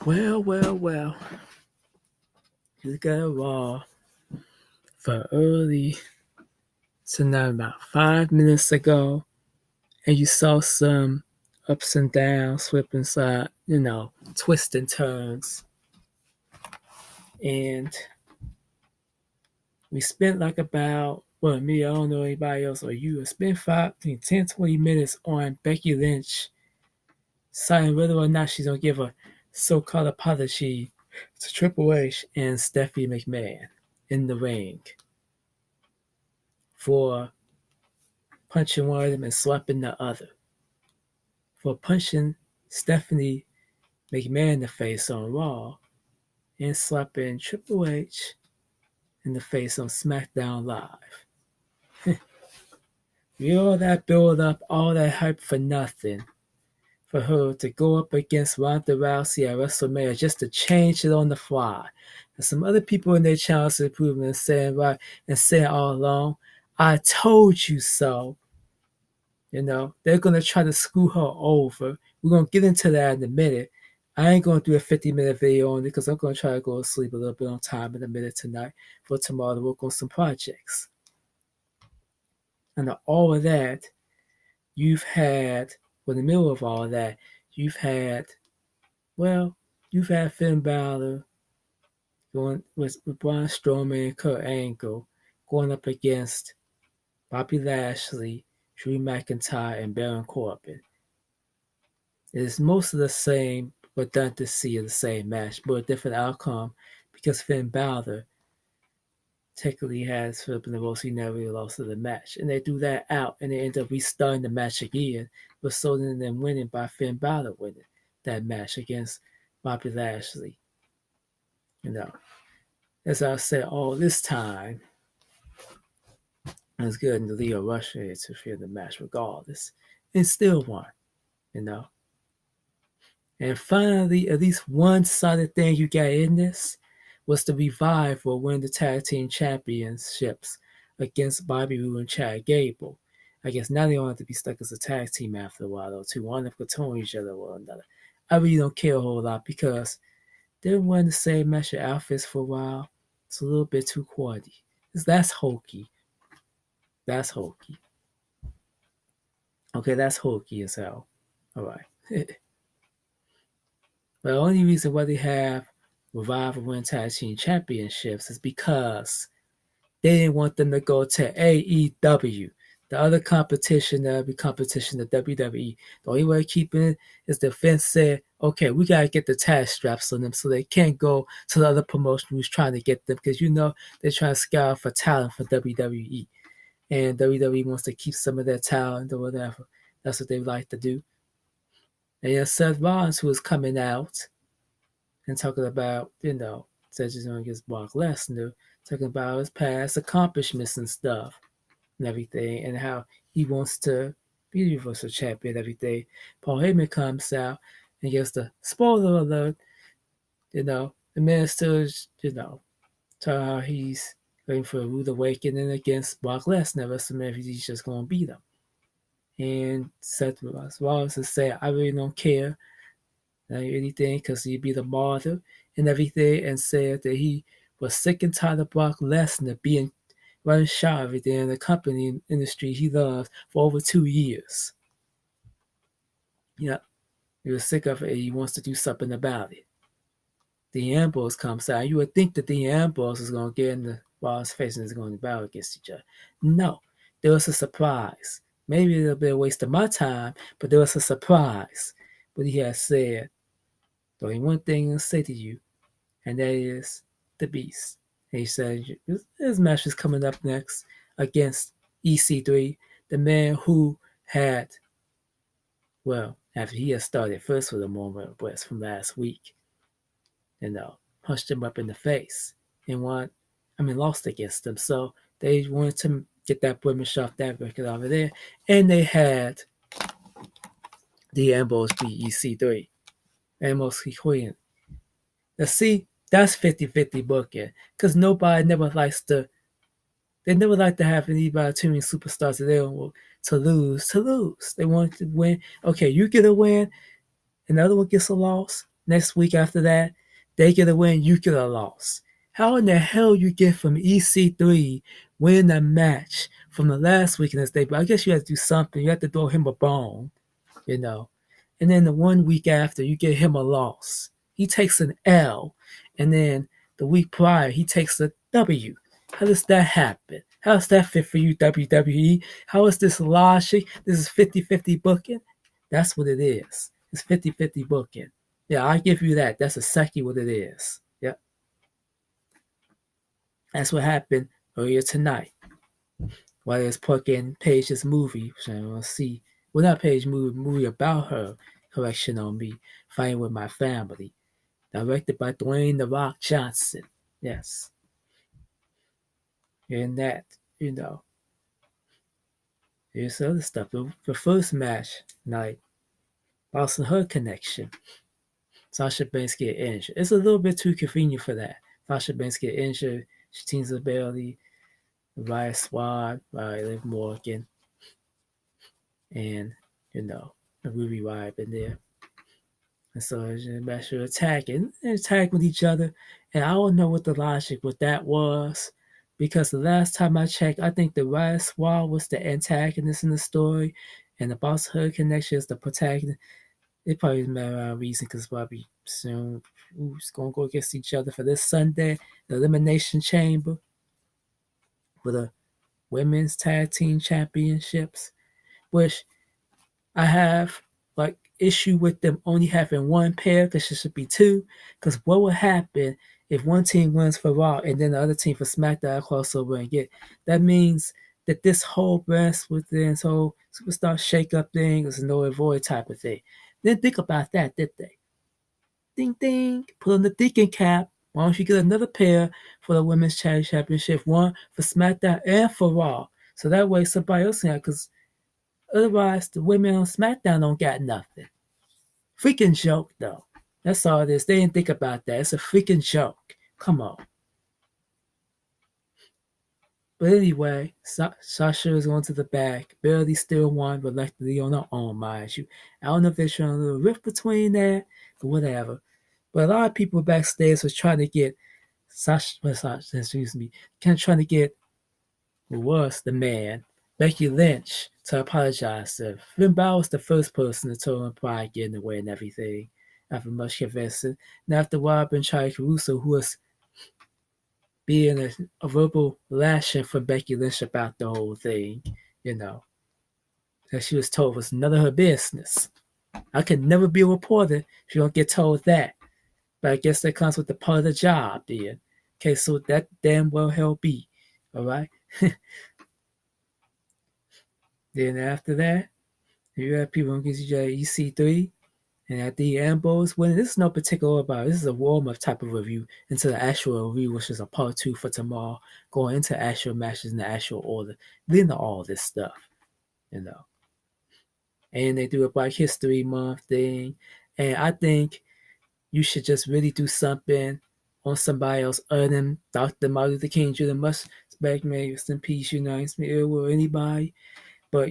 Well. You got a Raw for early tonight about 5 minutes ago, and you saw some ups and downs, flip inside, twists and turns. And we spent like about, me, I don't know anybody else or you, spent 10, 20 minutes on Becky Lynch deciding whether or not she's going to give a so-called apology to Triple H and Stephanie McMahon in the ring for punching one of them and slapping the other. For punching Stephanie McMahon in the face on Raw and slapping Triple H in the face on SmackDown Live. All that build up, all that hype for nothing. For her to go up against Ronda Rousey at WrestleMania just to change it on the fly. And some other people in their channels improvement and saying all along, I told you so. They're going to try to screw her over. We're going to get into that in a minute. I ain't going to do a 50-minute video on it because I'm going to try to go to sleep a little bit on time in a minute tonight for tomorrow to work on some projects. And all of that, you've had, in the middle of all of that, you've had Finn Balor going with Braun Strowman and Kurt Angle going up against Bobby Lashley, Drew McIntyre, and Baron Corbin. It is most of the same redundancy of the same match, but a different outcome because Finn Balor technically has flipping the most. He never really lost to the match. And they do that out, and they end up restarting the match again, resulting in them winning by Finn Balor winning that match against Bobby Lashley. As I said all this time, it was good in the Leo Rush to interfere in the match regardless. And still won, And finally, at least one solid thing you got in this was the Revive will win the tag team championships against Bobby Roode and Chad Gable. I guess now they don't have to be stuck as a tag team after a while, though, too. One of them controlling each other with another. I really don't care a whole lot because they're wearing the same match outfits for a while. It's a little bit too quality. That's hokey. That's hokey. Okay, that's hokey as hell. All right. But the only reason why they have Revive and win tag team championships is because they didn't want them to go to AEW. The other competition that would be competition to WWE. The only way of keeping it is the Vince said, okay, we got to get the tag straps on them so they can't go to the other promotion who's trying to get them because they're trying to scout for talent for WWE. And WWE wants to keep some of their talent or whatever. That's what they like to do. And you have Seth Rollins who is coming out and talking about, says he's going against Brock Lesnar, talking about his past accomplishments and stuff and everything, and how he wants to be the Universal Champion and everything. Paul Heyman comes out and gives the spoiler alert, the man still, talking how he's waiting for a rude awakening against Brock Lesnar. WrestleMania, he's just going to beat him. And Seth Rollins is saying, I really don't care anything because he'd be the martyr and everything, and said that he was sick and tired of Brock Lesnar being running shot everything in the company industry he loves for over 2 years. He was sick of it and he wants to do something about it. The Ambrose comes out. You would think that the Ambrose is going to get in the Rollins' face and is going to battle against each other. No, there was a surprise. Maybe it'll be a waste of my time, but there was a surprise. But he has said, there's only one thing I'll say to you, and that is the Beast. And he said, his match is coming up next against EC3, the man who had, after he had started first with a moment of bliss from last week, punched him up in the face and lost against him. So they wanted to get that blemish off that record over there. And they had the Ambrose beat EC3. Ambrose Queen. Now see, that's 50-50 booking. Because nobody never likes to have anybody too many superstars that they don't want to lose. They want to win. Okay, you get a win, another one gets a loss. Next week after that, they get a win, you get a loss. How in the hell you get from EC3 winning a match from the last week in this day? But I guess you have to do something. You have to throw him a bone, you know. And then the 1 week after, you get him a loss. He takes an L. And then the week prior, he takes a W. How does that happen? How does that fit for you, WWE? How is this logic? This is 50-50 booking? That's what it is. It's 50-50 booking. Yeah, I give you that. That's exactly what it is. Yep. That's what happened earlier tonight. While it's plugging Paige's movie, which I want to see. Well, not Paige movie about her collection on me, fighting with my family. Directed by Dwayne The Rock Johnson. Yes. And that, here's other stuff. The first match night, Boss and her connection. Sasha Banks get injured. It's a little bit too convenient for that. Sasha Banks get injured. She teams with Bailey, Riot Squad, Liv Morgan, and, Ruby Riot in there. And so the match are attacking with each other. And I don't know what the logic with that was. Because the last time I checked, I think the Riot Squad was the antagonist in the story. And the Boss Hood Connection is the protagonist. It probably doesn't matter a reason because probably soon who's going to go against each other for this Sunday, the Elimination Chamber for the Women's Tag Team Championships, which I have like issue with them only having one pair because it should be two. Because what would happen if one team wins for Raw and then the other team for SmackDown crossover and get that means that this whole breast within this whole superstar shake-up thing is a no avoid type of thing. Didn't think about that, did they? Ding ding, put on the thinking cap. Why don't you get another pair for the Women's Tag Championship, one for SmackDown and for Raw, so that way somebody else can have, because otherwise the women on SmackDown don't got nothing. Freaking joke though. That's all it is. They didn't think about that. It's a freaking joke. Come on. But anyway, Sasha is going to the back. Bailey still won reluctantly on her own, mind you. I don't know if they're trying a little rift between that or whatever. But a lot of people backstage was trying to get trying to get who was the man, Becky Lynch, to apologize to. Finn Balor was the first person to tell him pride get in the way and everything. After much convincing. And after a while, I've been trying Caruso, who was being a verbal lashing for Becky Lynch about the whole thing, that she was told was none of her business. I could never be a reporter if you don't get told that. But I guess that comes with the part of the job, then. Okay, so that damn well hell be. All right? Then after that, you have people who get you EC3, and at the Ambrose winning. This is no particular about. This is a warm-up type of review into the actual review, which is a part 2 for tomorrow, going into actual matches in the actual order, then all this stuff, And they do a Black History Month thing, and I think you should just really do something on somebody else other than Dr. Martin Luther King Jr. Must respect me, rest in peace, or anybody. But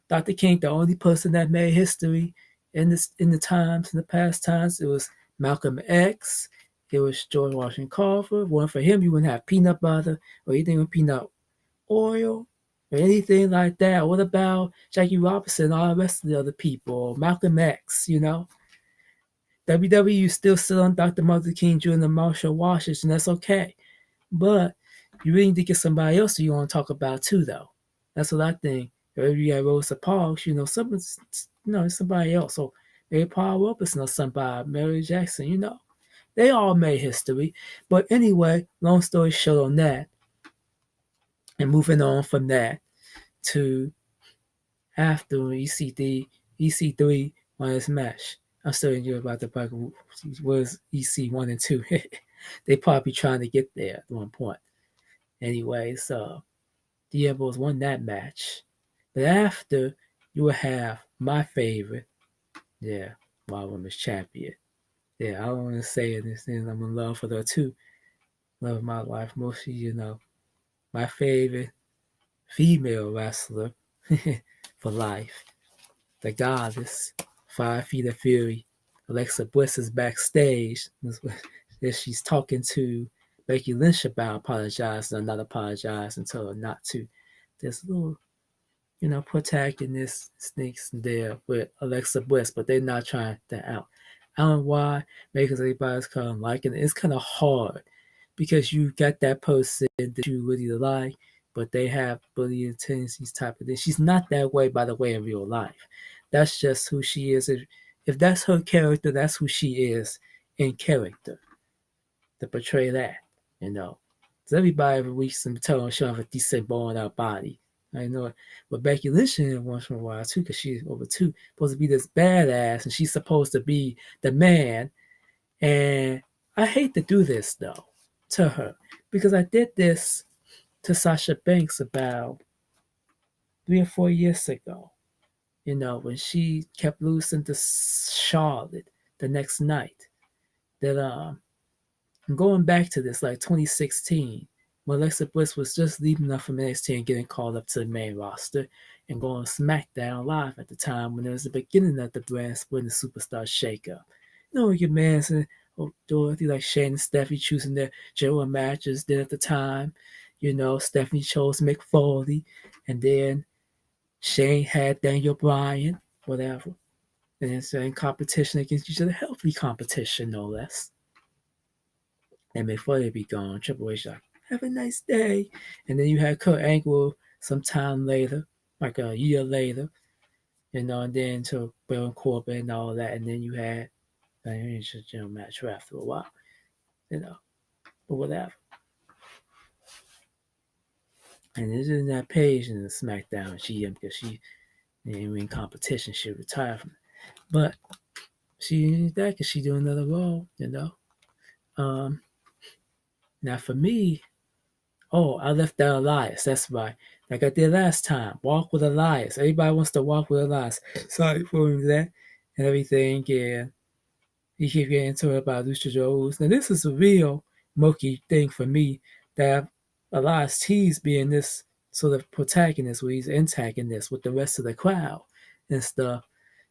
Dr. King, the only person that made history in the past times, it was Malcolm X, it was George Washington Carver. One for him, you wouldn't have peanut butter or anything with peanut oil or anything like that. What about Jackie Robinson and all the rest of the other people? Malcolm X, WWE still sit on Dr. Martin Luther King Jr. and Marshall Washington, that's okay. But you really need to get somebody else you want to talk about too, though. That's what I think. If you got Rosa Parks, somebody else. So maybe Paul Robeson or somebody, Mary Jackson, They all made history. But anyway, long story short on that, and moving on from that to after EC3 on his match. I'm still thinking about the fact was EC1 and 2. They probably trying to get there at one point. Anyway, so the Ambos won that match. But after, you will have my favorite, Raw Women's Champion. Yeah, I don't want to say it. I'm in love with her too. Love of my life. Mostly, my favorite female wrestler for life. The goddess, 5 Feet of Fury, Alexa Bliss is backstage. She's talking to Becky Lynch about apologizing or not apologizing, told her not to. There's a little, protagonist sneaks there with Alexa Bliss, but they're not trying that out. I don't know why, because everybody's kind of liking it. It's kind of hard because you got that person that you really like, but they have bullying tendencies type of thing. She's not that way, by the way, in real life. That's just who she is. If that's her character, that's who she is in character to portray that, you know. Because everybody reaches some tone she'll have a decent bone out body. I know it. But Becky Lynch in it once in a while too, because she's over two, supposed to be this badass, and she's supposed to be the man. And I hate to do this though to her because I did this to Sasha Banks about 3 or 4 years ago. When she kept losing to Charlotte the next night. That going back to this, like 2016, when Alexa Bliss was just leaving up from NXT and getting called up to the main roster and going SmackDown Live at the time when it was the beginning of the brand split and superstar shakeup. Your Manson, Dorothy, like Shane and Stephanie choosing their general matches. Then at the time, Stephanie chose Mick Foley, and then Shane had Daniel Bryan, whatever. And it's in competition against each other, healthy competition, no less. And before they be gone, Triple H like, have a nice day. And then you had Kurt Angle sometime later, like a year later, and then to Baron Corbin and all that. And then you had a general match after a while, but whatever. And this is that page in the SmackDown GM because she in competition, she retired from it. But she did that because she doing another role, Now for me, I left out Elias. That's right. Like I did last time. Walk with Elias. Everybody wants to walk with Elias. Sorry for that and everything. Yeah. He keep getting into it about Luchadors. Now this is a real murky thing for me that Elias T's being this sort of protagonist where he's antagonist with the rest of the crowd and stuff.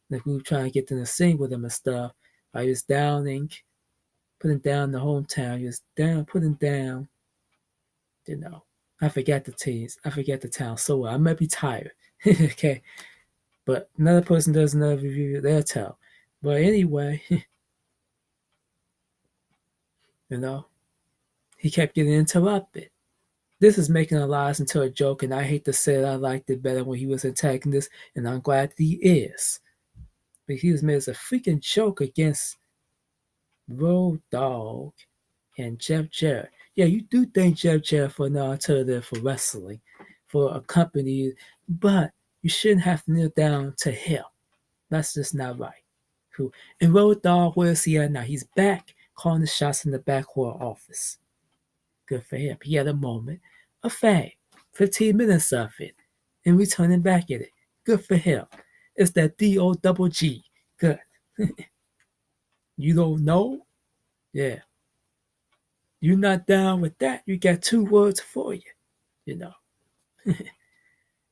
Like we were trying to get them to sing with him and stuff. I was putting down the hometown. He was putting down, I forgot the teams. I forget the town so well. I might be tired. Okay. But another person does another review, they'll tell. But anyway, he kept getting interrupted. This is making Elias into a joke, and I hate to say it, I liked it better when he was attacking this, and I'm glad that he is. But he was made as a freaking joke against Road Dogg and Jeff Jarrett. Yeah, you do thank Jeff Jarrett for an alternative for wrestling, for a company, but you shouldn't have to kneel down to him. That's just not right. Cool. And Road Dogg, where is he at now? He's back calling the shots in the backcourt office. Good for him. He had a moment of fame, 15 minutes of it, and returning back at it. Good for him. It's that D-O-double-G. Good. You don't know? Yeah. You're not down with that. You got 2 words for you,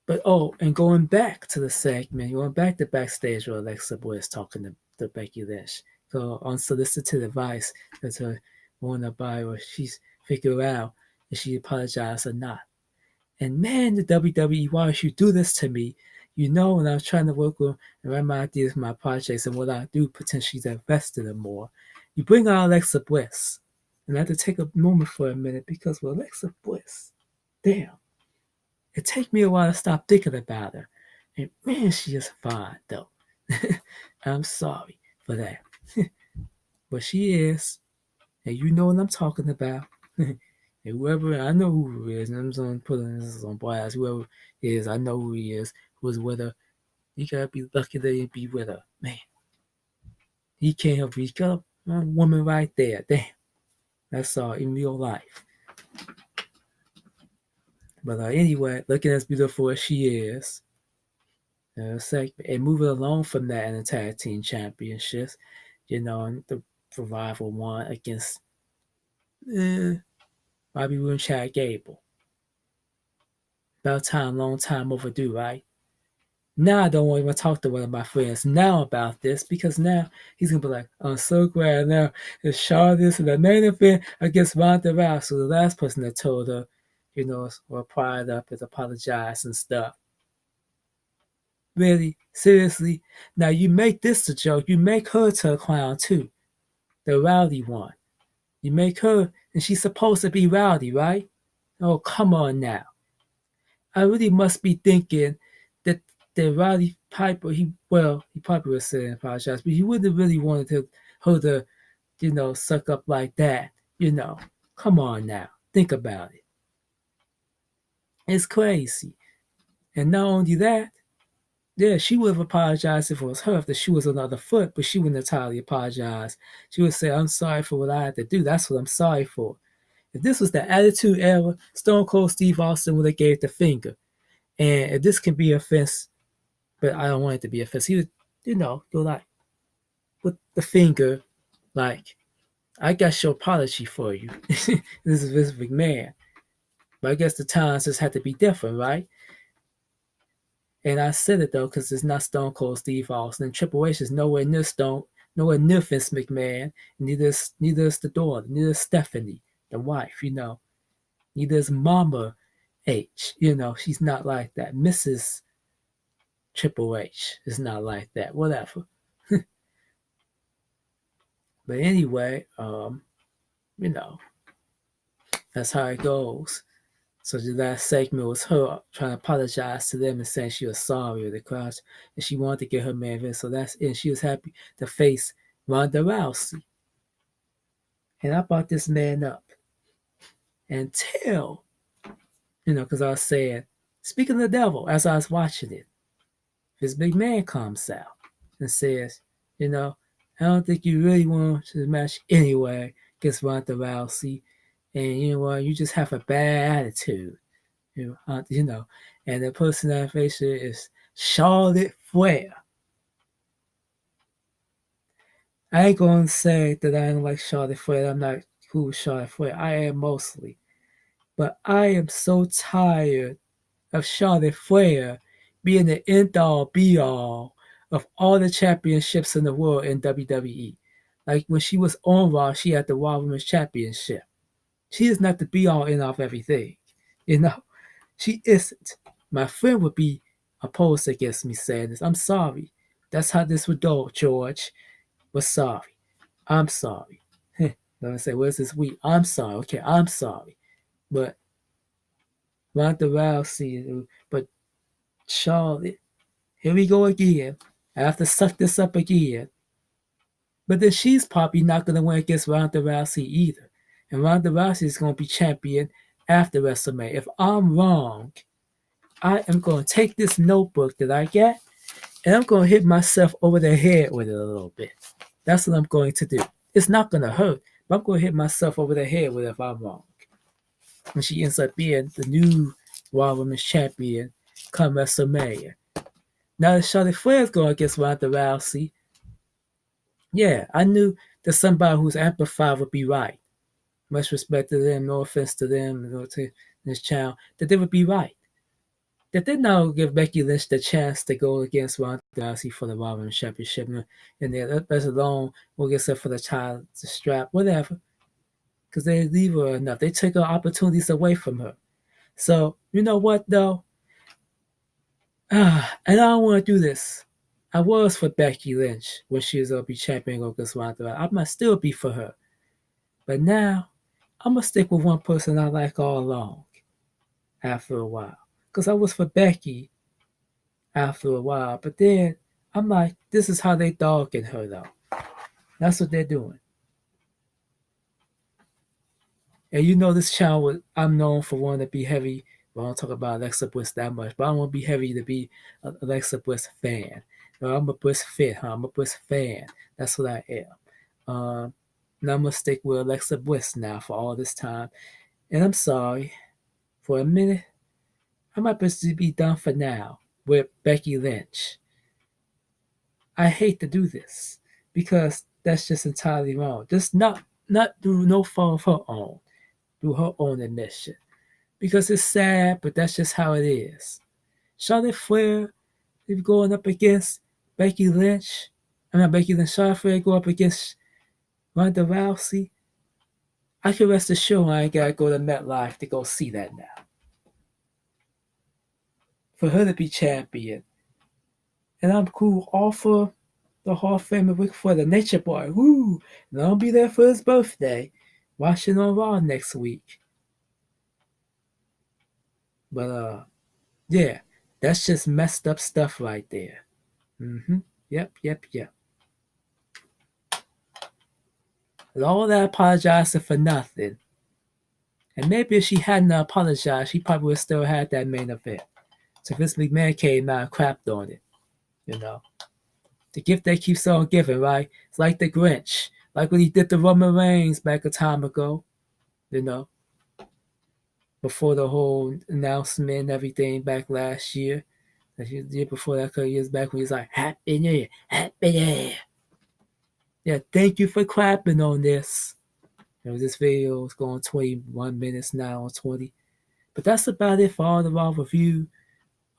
But and going back to the segment, going back to backstage where Alexa Bliss talking to Becky Lynch. So unsolicited advice that's her wanting to buy or she's figure out if she apologized or not. And man, the WWE, why would you do this to me? When I was trying to work with and write my ideas for my projects and what I do potentially to invest in them more. You bring out Alexa Bliss. And I have to take a moment for a minute because with Alexa Bliss, damn, it takes me a while to stop thinking about her. And man, she is fine though. I'm sorry for that. But she is. And you know what I'm talking about. And whoever, I know who he is. And I'm just going to put this on blast. Whoever is, I know who he is. Who's with her. You got to be lucky to be with her. Man. He can't help reach up. A woman right there. Damn. That's all in real life. But anyway, looking as beautiful as she is, and moving along from that in the tag team championships, and the Revival won against Bobby Roode and Chad Gable. About time, long time overdue, right? Now I don't want to even talk to one of my friends now about this because now he's gonna be like, I'm so glad now it's Charlotte in the main event against Ronda Rousey. So the last person that told her, or pried up is apologize and stuff. Really? Seriously? Now you make this a joke. You make her to a clown too. The rowdy one. You make her, and she's supposed to be rowdy, right? Oh, come on now. I really must be thinking that Roddy Piper, he probably was saying apologize, but he wouldn't have really wanted her to, suck up like that. Come on now, think about it. It's crazy. And not only that, yeah, she would have apologized if it was her, if the shoe was on the other foot, but she wouldn't entirely apologize. She would say, I'm sorry for what I had to do. That's what I'm sorry for. If this was the Attitude Era, Stone Cold Steve Austin would have gave the finger. And if this can be offense, but I don't want it to be offensive. He would, go like with the finger, like, I got your apology for you. This is Vince McMahon. But I guess the times just had to be different, right? And I said it though, because it's not Stone Cold Steve Austin. Triple H is nowhere near nowhere near Vince McMahon. Neither is the daughter, neither is Stephanie, the wife, Neither is Mama H. She's not like that. Mrs. Triple H is not like that. Whatever. But anyway, that's how it goes. So the last segment was her trying to apologize to them and saying she was sorry with the crowd and she wanted to get her man Vince. So that's it. She was happy to face Ronda Rousey. And I brought this man up until, because I was saying, speaking of the devil, as I was watching it, this big man comes out and says, I don't think you really want to match anyway against Ronda Rousey. And you know what? You just have a bad attitude. And the person that I face is Charlotte Flair. I ain't gonna say that I don't like Charlotte Flair. I'm not cool with Charlotte Flair. I am mostly. But I am so tired of Charlotte Flair being the end all be all of all the championships in the world in WWE. Like when she was on Raw, she had the Raw Women's Championship. She is not the be all end of everything. She isn't. My friend would be opposed against me saying this. I'm sorry. That's how this would go, George. We're sorry. I'm sorry. Let me say, where's this we? I'm sorry. Okay, I'm sorry. But Ronda Rousey, but Charlotte, here we go again. I have to suck this up again. But then she's probably not going to win against Ronda Rousey either. And Ronda Rousey is going to be champion after WrestleMania. If I'm wrong, I am going to take this notebook that I get and I'm going to hit myself over the head with it a little bit. That's what I'm going to do. It's not going to hurt, but I'm going to hit myself over the head with it if I'm wrong. When she ends up being the new Raw Women's Champion come WrestleMania. Now that Charlotte Flair is going against Ronda Rousey, yeah, I knew that somebody who's amplified would be right. Much respect to them, no offense to them, to this channel, that they would be right. That they now give Becky Lynch the chance to go against Ronda Rousey for the Raw Women's Championship, and that's alone will get set for the title, the strap, whatever. Because they leave her enough. They take her opportunities away from her. So, you know what, though? And I don't want to do this. I was for Becky Lynch when she was going to be champion against Ronda Rousey. I might still be for her. But now, I'm going to stick with one person I like all along after a while. Because I was for Becky after a while. But then, I'm like, this is how they dogging her, though. That's what they're doing. And this channel, I'm known for wanting to be heavy. I don't talk about Alexa Bliss that much, but I want to be heavy to be an Alexa Bliss fan. I'm a Bliss fan, I'm a Bliss fan. That's what I am. And I'm going to stick with Alexa Bliss now for all this time. And I'm sorry, for a minute, I might be done for now with Becky Lynch. I hate to do this because that's just entirely wrong. Just not through no fault of her own. Through her own admission. Because it's sad, but that's just how it is. Charlotte Flair, If going up against Becky Lynch, Becky Lynch, Charlotte go up against Ronda Rousey, I can rest assured I ain't gotta go to MetLife to go see that now. For her to be champion. And I'm cool all for the Hall of Famer Ric Flair, the Nature Boy. Woo! And I'll be there for his birthday. Watching on Raw next week. But yeah, that's just messed up stuff right there. Yep. And all that apologizing for nothing. And maybe if she hadn't apologized, she probably would still had that main event. So Vince McMahon came out and crapped on it. You know. The gift that keeps on giving, right? It's like the Grinch. Like when he did the Roman Reigns back a time ago. You know. Before the whole announcement and everything back last year. The year before that, a couple years back when he was like, Happy New Year, Happy New Year. Yeah, thank you for clapping on this. This video is going 21 minutes now on 20. But that's about it for all the Raw review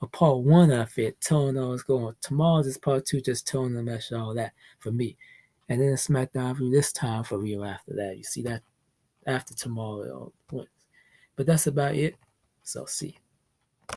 of part 1 of it. Telling us going tomorrow's is part 2, just telling them that's all that for me. And then a SmackDown review this time for real after that. You see that after tomorrow. But that's about it. So see.